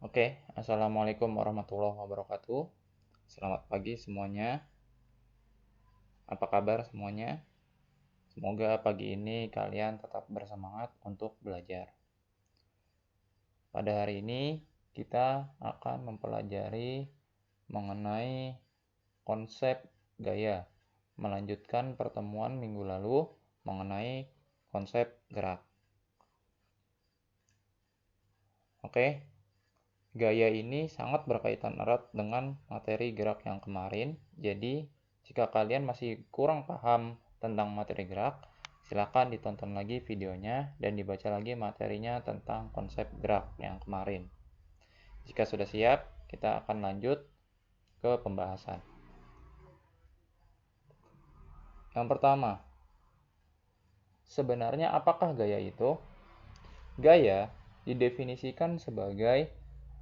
Assalamualaikum warahmatullahi wabarakatuh. Selamat pagi semuanya. Apa kabar semuanya? Semoga pagi ini kalian tetap bersemangat untuk belajar. Pada hari ini kita akan mempelajari mengenai konsep gaya, melanjutkan pertemuan minggu lalu mengenai konsep gerak. Gaya ini sangat berkaitan erat dengan materi gerak yang kemarin. Jadi, jika kalian masih kurang paham tentang materi gerak, silakan ditonton lagi videonya dan dibaca lagi materinya tentang konsep gerak yang kemarin. Jika sudah siap, kita akan lanjut ke pembahasan. Yang pertama, sebenarnya apakah gaya itu? Gaya didefinisikan sebagai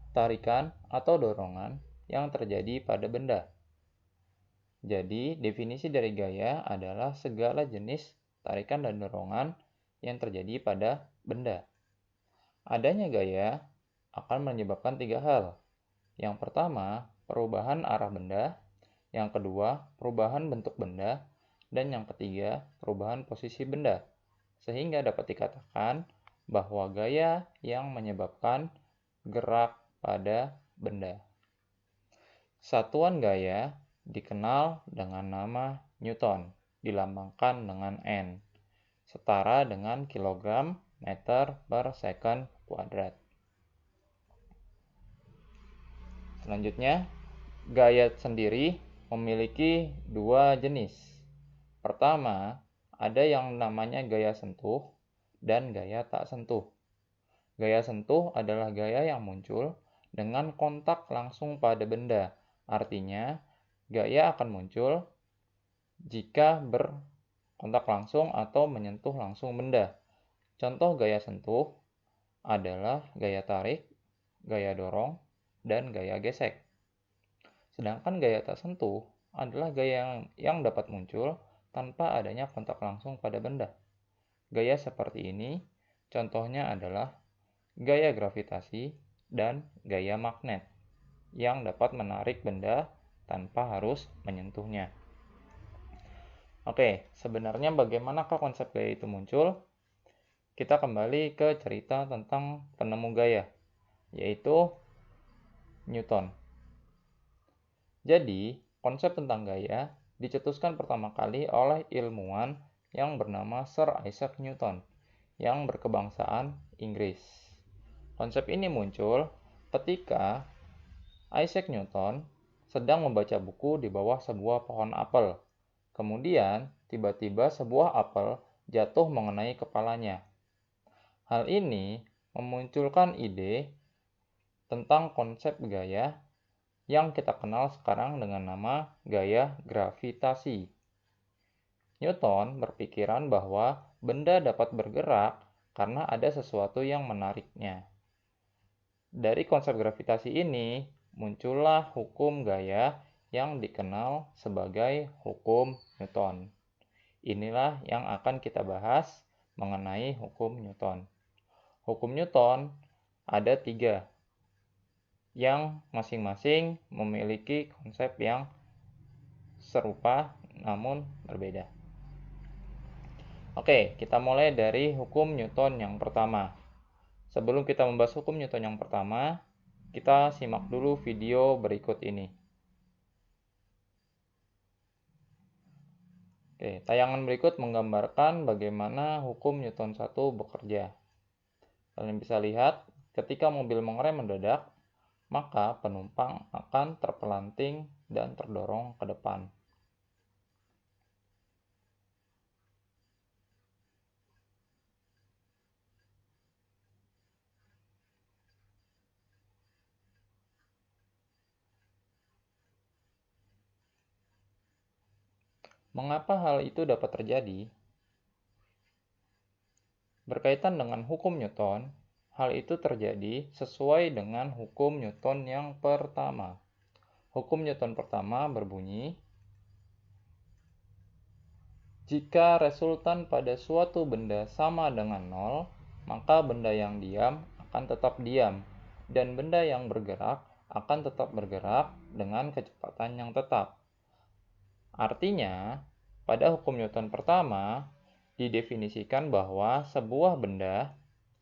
tarikan atau dorongan yang terjadi pada benda. Jadi, definisi dari gaya adalah segala jenis tarikan dan dorongan yang terjadi pada benda. Adanya gaya akan menyebabkan 3 hal. Yang pertama, perubahan arah benda. Yang kedua, perubahan bentuk benda. Dan yang ketiga, perubahan posisi benda. Sehingga dapat dikatakan bahwa gaya yang menyebabkan gerak pada benda. Satuan gaya dikenal dengan nama Newton, dilambangkan dengan N, setara dengan kilogram meter per second kuadrat. Selanjutnya, gaya sendiri memiliki 2 jenis. Pertama, ada yang namanya gaya sentuh dan gaya tak sentuh. Gaya sentuh adalah gaya yang muncul dengan kontak langsung pada benda. Artinya, gaya akan muncul jika berkontak langsung atau menyentuh langsung benda. Contoh gaya sentuh adalah gaya tarik, gaya dorong, dan gaya gesek. Sedangkan gaya tak sentuh adalah gaya yang dapat muncul tanpa adanya kontak langsung pada benda. Gaya seperti ini contohnya adalah gaya gravitasi dan gaya magnet yang dapat menarik benda tanpa harus menyentuhnya. Sebenarnya bagaimanakah konsep gaya itu muncul? Kita kembali ke cerita tentang penemu gaya, yaitu Newton. Jadi, konsep tentang gaya dicetuskan pertama kali oleh ilmuwan yang bernama Sir Isaac Newton, yang berkebangsaan Inggris. Konsep ini muncul ketika Isaac Newton sedang membaca buku di bawah sebuah pohon apel. Kemudian, tiba-tiba sebuah apel jatuh mengenai kepalanya. Hal ini memunculkan ide tentang konsep gaya yang kita kenal sekarang dengan nama gaya gravitasi. Newton berpikiran bahwa benda dapat bergerak karena ada sesuatu yang menariknya. Dari konsep gravitasi ini, muncullah hukum gaya yang dikenal sebagai hukum Newton. Inilah yang akan kita bahas mengenai hukum Newton. Hukum Newton ada 3, yang masing-masing memiliki konsep yang serupa namun berbeda. Kita mulai dari hukum Newton yang pertama. Sebelum kita membahas hukum Newton yang pertama, kita simak dulu video berikut ini. Tayangan berikut menggambarkan bagaimana hukum Newton 1 bekerja. Kalian bisa lihat, ketika mobil mengerem mendadak, maka penumpang akan terpelanting dan terdorong ke depan. Mengapa hal itu dapat terjadi? Berkaitan dengan hukum Newton, hal itu terjadi sesuai dengan hukum Newton yang pertama. Hukum Newton pertama berbunyi, jika resultan pada suatu benda sama dengan 0, maka benda yang diam akan tetap diam. dan benda yang bergerak akan tetap bergerak dengan kecepatan yang tetap. Artinya, pada hukum Newton pertama, didefinisikan bahwa sebuah benda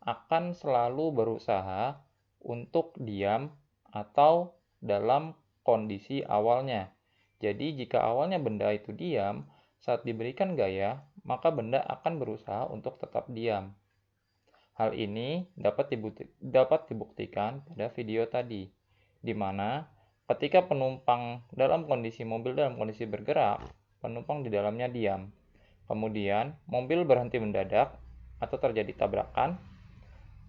akan selalu berusaha untuk diam atau dalam kondisi awalnya. Jadi, jika awalnya benda itu diam, saat diberikan gaya, maka benda akan berusaha untuk tetap diam. Hal ini dapat dibuktikan pada video tadi, di mana ketika penumpang dalam kondisi mobil dalam kondisi bergerak, penumpang di dalamnya diam. Kemudian, mobil berhenti mendadak atau terjadi tabrakan,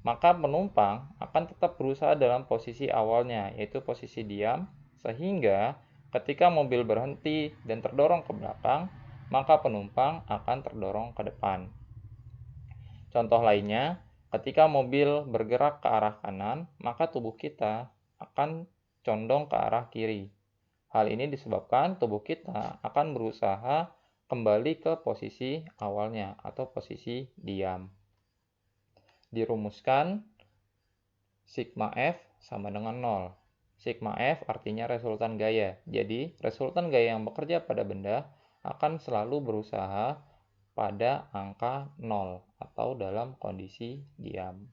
maka penumpang akan tetap berusaha dalam posisi awalnya, yaitu posisi diam, sehingga ketika mobil berhenti dan terdorong ke belakang, maka penumpang akan terdorong ke depan. Contoh lainnya, ketika mobil bergerak ke arah kanan, maka tubuh kita akan condong ke arah kiri. Hal ini disebabkan tubuh kita akan berusaha kembali ke posisi awalnya atau posisi diam. Dirumuskan, sigma F sama dengan 0. Sigma F artinya resultan gaya. Jadi, resultan gaya yang bekerja pada benda akan selalu berusaha pada angka 0 atau dalam kondisi diam.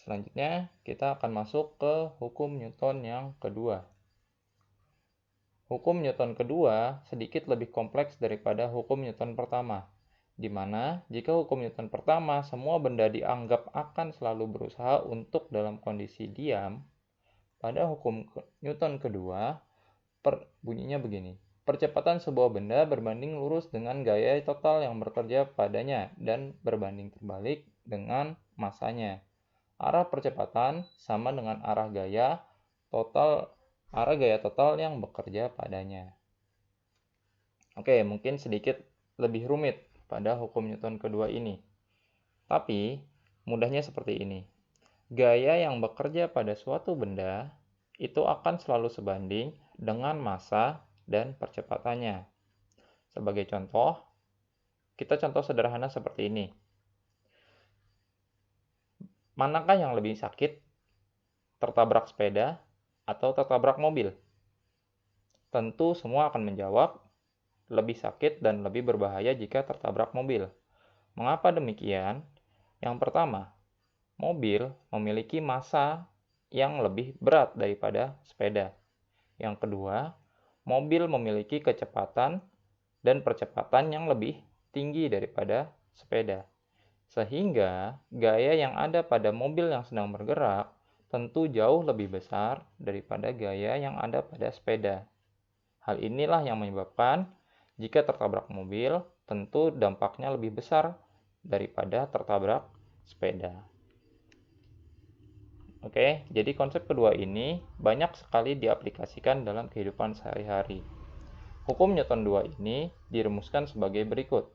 Selanjutnya, kita akan masuk ke hukum Newton yang kedua. Hukum Newton kedua sedikit lebih kompleks daripada hukum Newton pertama, di mana jika hukum Newton pertama semua benda dianggap akan selalu berusaha untuk dalam kondisi diam, pada hukum Newton kedua bunyinya begini. Percepatan sebuah benda berbanding lurus dengan gaya total yang bekerja padanya dan berbanding terbalik dengan masanya. Arah percepatan sama dengan arah gaya total yang bekerja padanya. Oke, mungkin sedikit lebih rumit pada hukum Newton kedua ini. Tapi, mudahnya seperti ini. Gaya yang bekerja pada suatu benda itu akan selalu sebanding dengan massa dan percepatannya. Sebagai contoh, kita contoh sederhana seperti ini. Manakah yang lebih sakit? Tertabrak sepeda atau tertabrak mobil? Tentu semua akan menjawab, lebih sakit dan lebih berbahaya jika tertabrak mobil. Mengapa demikian? Yang pertama, mobil memiliki massa yang lebih berat daripada sepeda. Yang kedua, mobil memiliki kecepatan dan percepatan yang lebih tinggi daripada sepeda. Sehingga gaya yang ada pada mobil yang sedang bergerak tentu jauh lebih besar daripada gaya yang ada pada sepeda. Hal inilah yang menyebabkan jika tertabrak mobil, tentu dampaknya lebih besar daripada tertabrak sepeda. Oke, jadi konsep kedua ini banyak sekali diaplikasikan dalam kehidupan sehari-hari. Hukum Newton 2 ini dirumuskan sebagai berikut.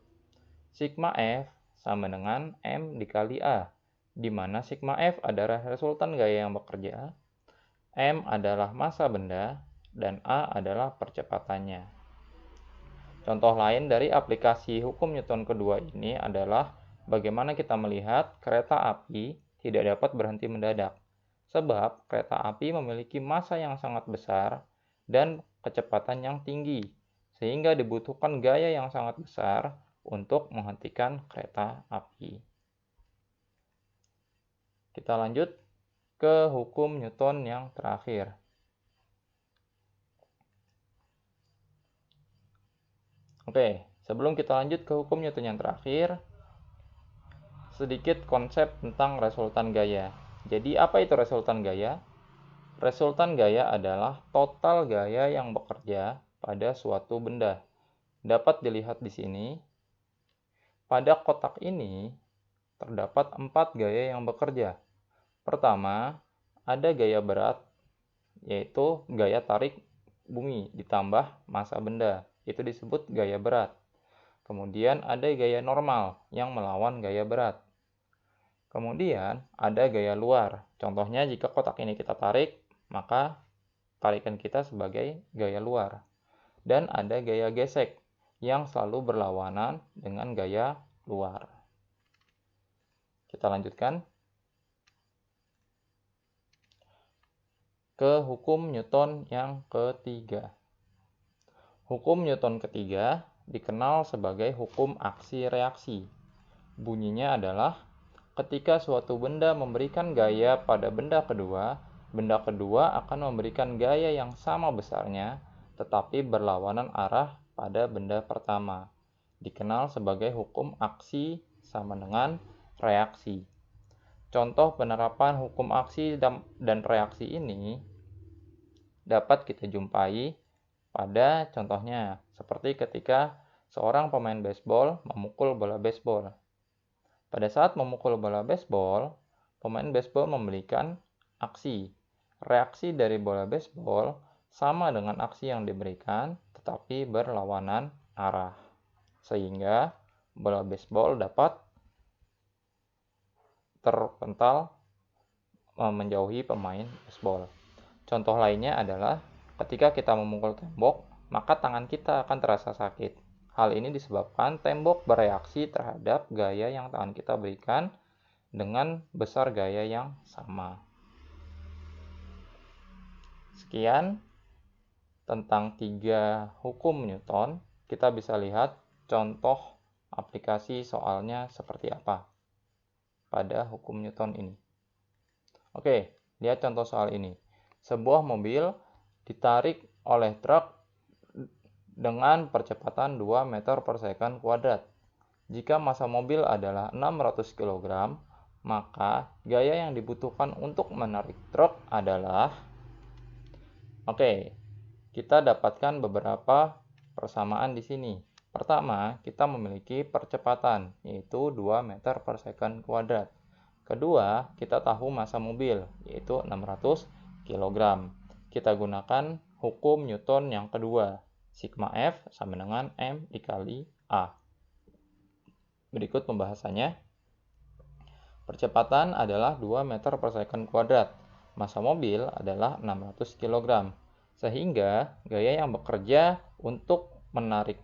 Sigma F sama dengan M dikali A, di mana sigma F adalah resultan gaya yang bekerja, M adalah massa benda, dan A adalah percepatannya. Contoh lain dari aplikasi hukum Newton kedua ini adalah bagaimana kita melihat kereta api tidak dapat berhenti mendadak. Sebab kereta api memiliki massa yang sangat besar dan kecepatan yang tinggi, sehingga dibutuhkan gaya yang sangat besar untuk menghentikan kereta api. Kita lanjut ke hukum Newton yang terakhir. Oke, sebelum kita lanjut ke hukum Newton yang terakhir, sedikit konsep tentang resultan gaya. Jadi apa itu resultan gaya? Resultan gaya adalah total gaya yang bekerja pada suatu benda. Dapat dilihat di sini. Pada kotak ini terdapat 4 gaya yang bekerja. Pertama, ada gaya berat, yaitu gaya tarik bumi ditambah massa benda. Itu disebut gaya berat. Kemudian ada gaya normal yang melawan gaya berat. Kemudian ada gaya luar. Contohnya jika kotak ini kita tarik, maka tarikan kita sebagai gaya luar. Dan ada gaya gesek yang selalu berlawanan dengan gaya luar. Kita lanjutkan. ke hukum Newton yang ketiga. Hukum Newton ketiga dikenal sebagai hukum aksi-reaksi. Bunyinya adalah ketika suatu benda memberikan gaya pada benda kedua akan memberikan gaya yang sama besarnya tetapi berlawanan arah pada benda pertama. Dikenal sebagai hukum aksi sama dengan reaksi. Contoh penerapan hukum aksi dan reaksi ini dapat kita jumpai pada contohnya seperti ketika seorang pemain baseball memukul bola baseball. Pada saat memukul bola baseball, pemain baseball memberikan aksi. Reaksi dari bola baseball sama dengan aksi yang diberikan tetapi berlawanan arah. Sehingga bola baseball dapat terpental menjauhi pemain baseball. Contoh lainnya adalah ketika kita memukul tembok, maka tangan kita akan terasa sakit. Hal ini disebabkan tembok bereaksi terhadap gaya yang tangan kita berikan dengan besar gaya yang sama. Sekian tentang 3 hukum Newton. Kita bisa lihat contoh aplikasi soalnya seperti apa pada hukum Newton ini. Oke, lihat contoh soal ini. Sebuah mobil ditarik oleh truk dengan percepatan 2 meter per second kuadrat. Jika massa mobil adalah 600 kg, maka gaya yang dibutuhkan untuk menarik truk adalah... Oke, kita dapatkan beberapa persamaan di sini. Pertama, kita memiliki percepatan, yaitu 2 meter per second kuadrat. Kedua, kita tahu massa mobil, yaitu 600 kg. Kita gunakan hukum Newton yang kedua, sigma F sama dengan M dikali A. Berikut pembahasannya. Percepatan adalah 2 meter per second kuadrat. Massa mobil adalah 600 kg. Sehingga gaya yang bekerja untuk menarik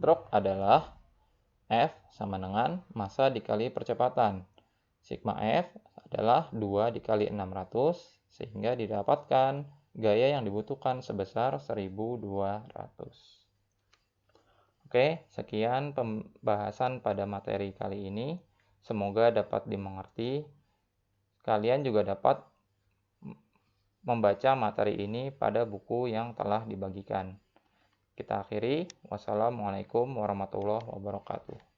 truk adalah F sama dengan massa dikali percepatan. Sigma F adalah 2 dikali 600 sehingga didapatkan gaya yang dibutuhkan sebesar 1200. Oke, sekian pembahasan pada materi kali ini. Semoga dapat dimengerti. Kalian juga dapat membaca materi ini pada buku yang telah dibagikan. Kita akhiri. Wassalamualaikum warahmatullahi wabarakatuh.